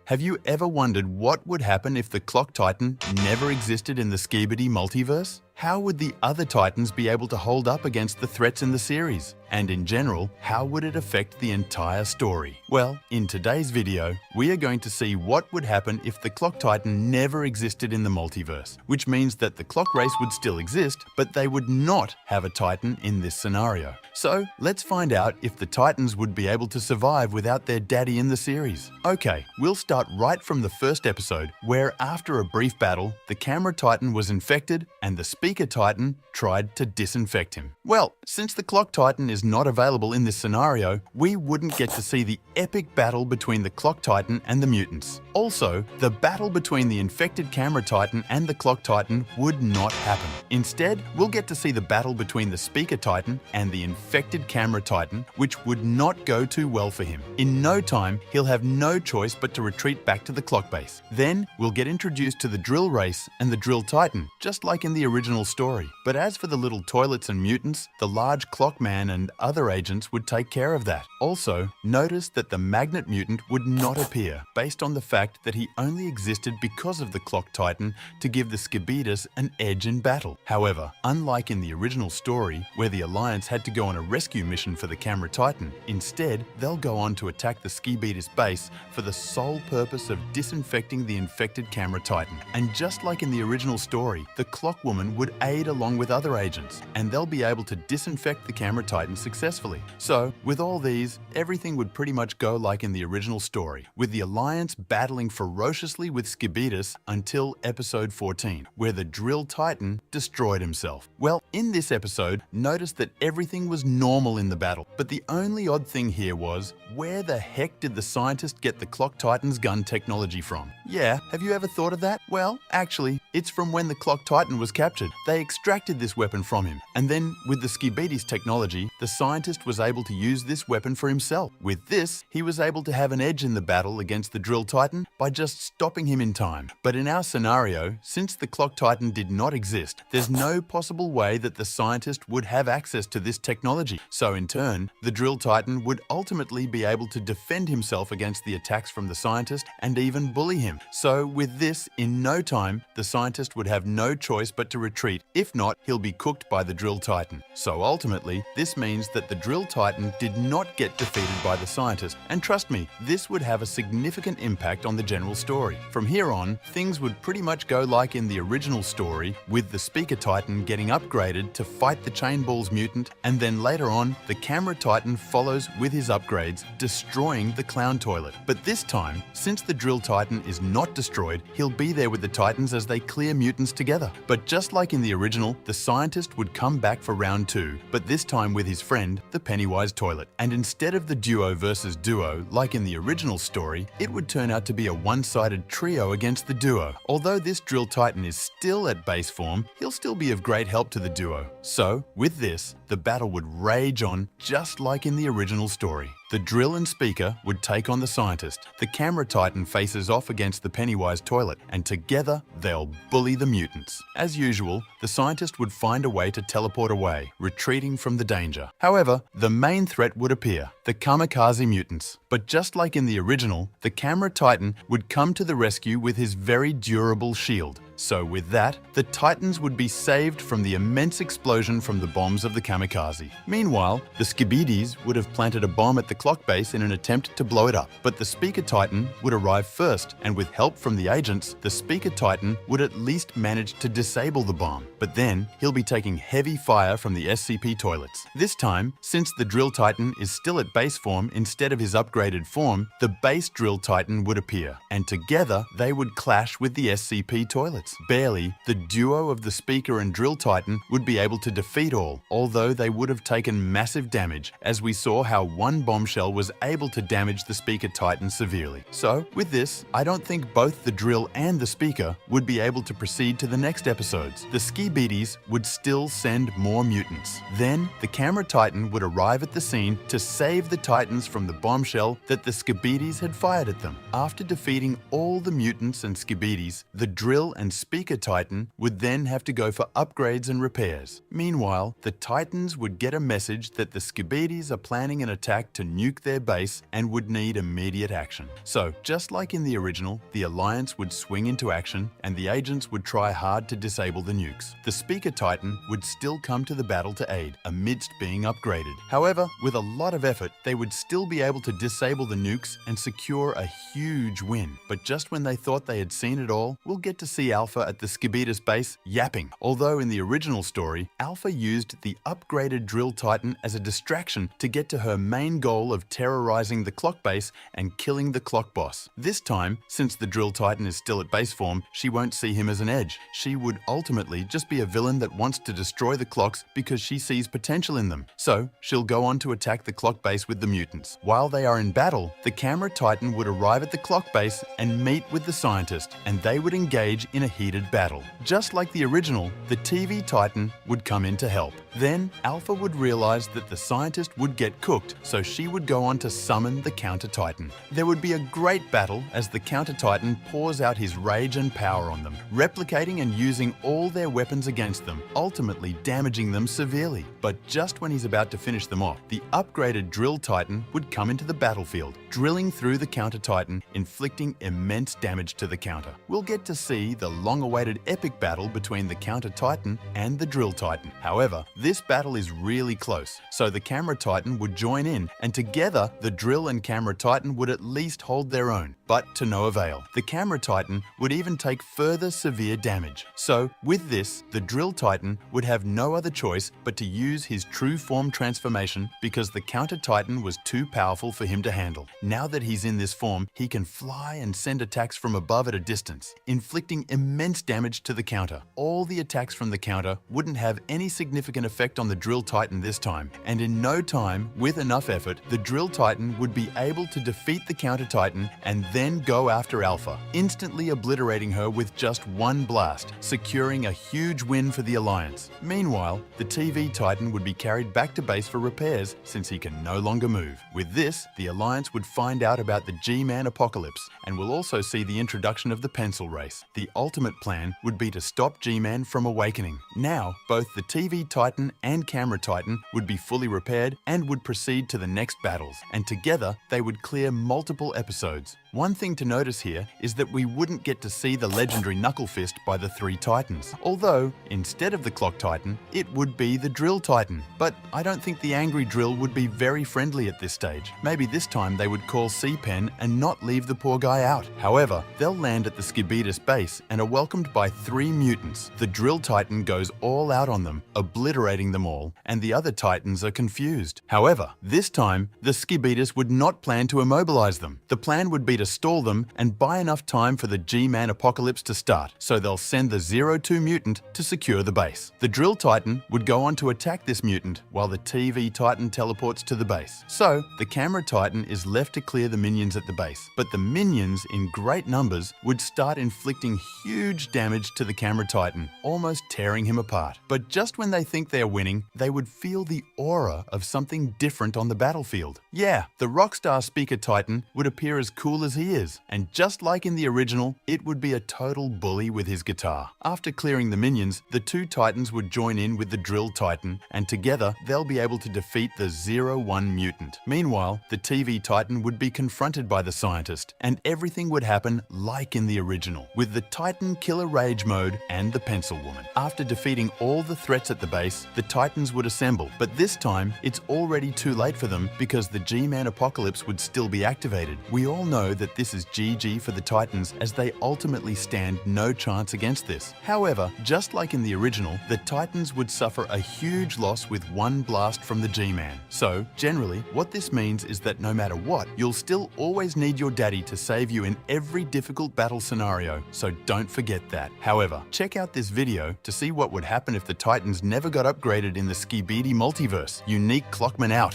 Have you ever wondered what would happen if the Clock Titan never existed in the Skibidi multiverse? How would the other Titans be able to hold up against the threats in the series? And in general, how would it affect the entire story? Well, in today's video, we are going to see what would happen if the Clock Titan never existed in the multiverse, which means that the clock race would still exist, but they would not have a Titan in this scenario. So, let's find out if the Titans would be able to survive without their daddy in the series. Okay, we'll start right from the first episode, where after a brief battle, the Camera Titan was infected and the Speaker Titan tried to disinfect him. Well, since the Clock Titan is not available in this scenario, we wouldn't get to see the epic battle between the Clock Titan and the mutants. Also, the battle between the infected Camera Titan and the Clock Titan would not happen. Instead, we'll get to see the battle between the Speaker Titan and the infected Camera Titan, which would not go too well for him. In no time, he'll have no choice but to retreat back to the clock base. Then, we'll get introduced to the Drill Race and the Drill Titan, just like in the original story. But as for the little toilets and mutants, the large Clockman and other agents would take care of that. Also, notice that the Magnet Mutant would not appear, based on the fact that he only existed because of the Clock Titan to give the Skibidis an edge in battle. However, unlike in the original story, where the Alliance had to go on a rescue mission for the Camera Titan, instead, they'll go on to attack the Skibidis base for the sole purpose of disinfecting the infected Camera Titan. And just like in the original story, the Clock Woman would aid along with other agents, and they'll be able to disinfect the Camera Titan successfully. So, with all these, everything would pretty much go like in the original story, with the Alliance battling ferociously with Skibidis until episode 14, where the Drill Titan destroyed himself. Well, in this episode, notice that everything was normal in the battle, but the only odd thing here was, where the heck did the scientist get the Clock Titan's gun technology from? Yeah, have you ever thought of that? Well, actually, it's from when the Clock Titan was captured. They extracted this weapon from him, and then with the Skibidis technology, the scientist was able to use this weapon for himself. With this, he was able to have an edge in the battle against the Drill Titan by just stopping him in time. But in our scenario, since the Clock Titan did not exist, there's no possible way that the scientist would have access to this technology. So in turn, the Drill Titan would ultimately be able to defend himself against the attacks from the scientist and even bully him. So with this, in no time, the scientist would have no choice but to retreat. If not, he'll be cooked by the Drill Titan. So ultimately, this means that the Drill Titan did not get defeated by the scientist. And trust me, this would have a significant impact on the general story. From here on, things would pretty much go like in the original story, with the Speaker Titan getting upgraded to fight the Chain Balls mutant, and then later on, the Camera Titan follows with his upgrades, destroying the Clown Toilet. But this time, since the Drill Titan is not destroyed, he'll be there with the Titans as they clear mutants together. But just like in the original, the scientist would come back for round 2, but this time with his friend, the Pennywise Toilet. And instead of the duo versus duo, like in the original story, it would turn out to be a one-sided trio against the duo. Although this Drill Titan is still at base form, he'll still be of great help to the duo. So, with this, the battle would rage on just like in the original story. The Drill and Speaker would take on the scientist. The Camera Titan faces off against the Pennywise Toilet, and together they'll bully the mutants. As usual, the scientist would find a way to teleport away, retreating from the danger. However, the main threat would appear, the Kamikaze mutants. But just like in the original, the Camera Titan would come to the rescue with his very durable shield. So with that, the Titans would be saved from the immense explosion from the bombs of the Kamikaze. Meanwhile, the Skibidis would have planted a bomb at the clock base in an attempt to blow it up. But the Speaker Titan would arrive first, and with help from the agents, the Speaker Titan would at least manage to disable the bomb. But then, he'll be taking heavy fire from the SCP toilets. This time, since the Drill Titan is still at base form instead of his upgraded form, the base Drill Titan would appear, and together they would clash with the SCP toilets. Barely, the duo of the Speaker and Drill Titan would be able to defeat all, although they would have taken massive damage, as we saw how one bombshell was able to damage the Speaker Titan severely. So, with this, I don't think both the Drill and the Speaker would be able to proceed to the next episodes. The Skibidis would still send more mutants. Then, the Camera Titan would arrive at the scene to save the Titans from the bombshell that the Skibidis had fired at them. After defeating all the mutants and Skibidis, the Drill and Speaker Titan would then have to go for upgrades and repairs. Meanwhile, the Titans would get a message that the Skibidis are planning an attack to nuke their base and would need immediate action. So, just like in the original, the Alliance would swing into action and the agents would try hard to disable the nukes. The Speaker Titan would still come to the battle to aid, amidst being upgraded. However, with a lot of effort, they would still be able to disable the nukes and secure a huge win. But just when they thought they had seen it all, we'll get to see Alpha at the Skibidis base yapping. Although in the original story, Alpha used the upgraded Drill Titan as a distraction to get to her main goal of terrorizing the clock base and killing the clock boss. This time, since the Drill Titan is still at base form, she won't see him as an edge. She would ultimately just be a villain that wants to destroy the clocks because she sees potential in them. So, she'll go on to attack the clock base with the mutants. While they are in battle, the Camera Titan would arrive at the clock base and meet with the scientist, and they would engage in a heated battle. Just like the original, the TV Titan would come in to help. Then, Alpha would realize that the scientist would get cooked, so she would go on to summon the Counter Titan. There would be a great battle as the Counter Titan pours out his rage and power on them, replicating and using all their weapons against them, ultimately damaging them severely. But just when he's about to finish them off, the upgraded Drill Titan would come into the battlefield, drilling through the Counter Titan, inflicting immense damage to the counter. We'll get to see the long-awaited epic battle between the Counter Titan and the Drill Titan. However, this battle is really close, so the Camera Titan would join in, and together the Drill and Camera Titan would at least hold their own, but to no avail. The Camera Titan would even take further severe damage. So, with this, the Drill Titan would have no other choice but to use his true form transformation because the Counter Titan was too powerful for him to handle. Now that he's in this form, he can fly and send attacks from above at a distance, inflicting immense damage to the counter. All the attacks from the counter wouldn't have any significant effect on the Drill Titan this time, and in no time, with enough effort, the Drill Titan would be able to defeat the Counter Titan and then go after Alpha, instantly obliterating her with just one blast, securing a huge win for the Alliance. Meanwhile, the TV Titan would be carried back to base for repairs since he can no longer move. With this, the Alliance would find out about the Gman apocalypse, and we'll also see the introduction of the pencil race. The ultimate plan would be to stop Gman from awakening. Now, both the TV Titan and Camera Titan would be fully repaired and would proceed to the next battles, and together they would clear multiple episodes. One thing to notice here is that we wouldn't get to see the legendary Knuckle Fist by the three Titans, although instead of the Clock Titan, it would be the Drill Titan. But I don't think the Angry Drill would be very friendly at this stage. Maybe this time they would call C-Pen and not leave the poor guy out. However, they'll land at the Skibidis base and are welcomed by three mutants. The Drill Titan goes all out on them, obliterating them all, and the other Titans are confused. However, this time, the Skibidis would not plan to immobilize them. The plan would be to stall them and buy enough time for the G-Man apocalypse to start, so they'll send the 02 mutant to secure the base. The Drill Titan would go on to attack this mutant while the TV Titan teleports to the base. So, the Camera Titan is left to clear the minions at the base, but the minions in great numbers would start inflicting huge damage to the Camera Titan, almost tearing him apart. But just when they think they're winning, they would feel the aura of something different on the battlefield. Yeah, the Rockstar Speaker Titan would appear as cool as he is, and just like in the original, it would be a total bully with his guitar. After clearing the minions, the two Titans would join in with the Drill Titan, and together they'll be able to defeat the 01 mutant. Meanwhile, the TV Titan would be confronted by the scientist, and everything would happen like in the original, with the Titan Killer Rage mode and the Pencil Woman. After defeating all the threats at the base, the Titans would assemble, but this time it's already too late for them because the G-Man apocalypse would still be activated. We all know that this is GG for the Titans as they ultimately stand no chance against this. However, just like in the original, the Titans would suffer a huge loss with one blast from the G-Man. So, generally, what this means is that no matter what, you'll still always need your daddy to save you in every difficult battle scenario, so don't forget that. However, check out this video to see what would happen if the Titans never got upgraded in the Skibidi Multiverse. Unique Clockman out.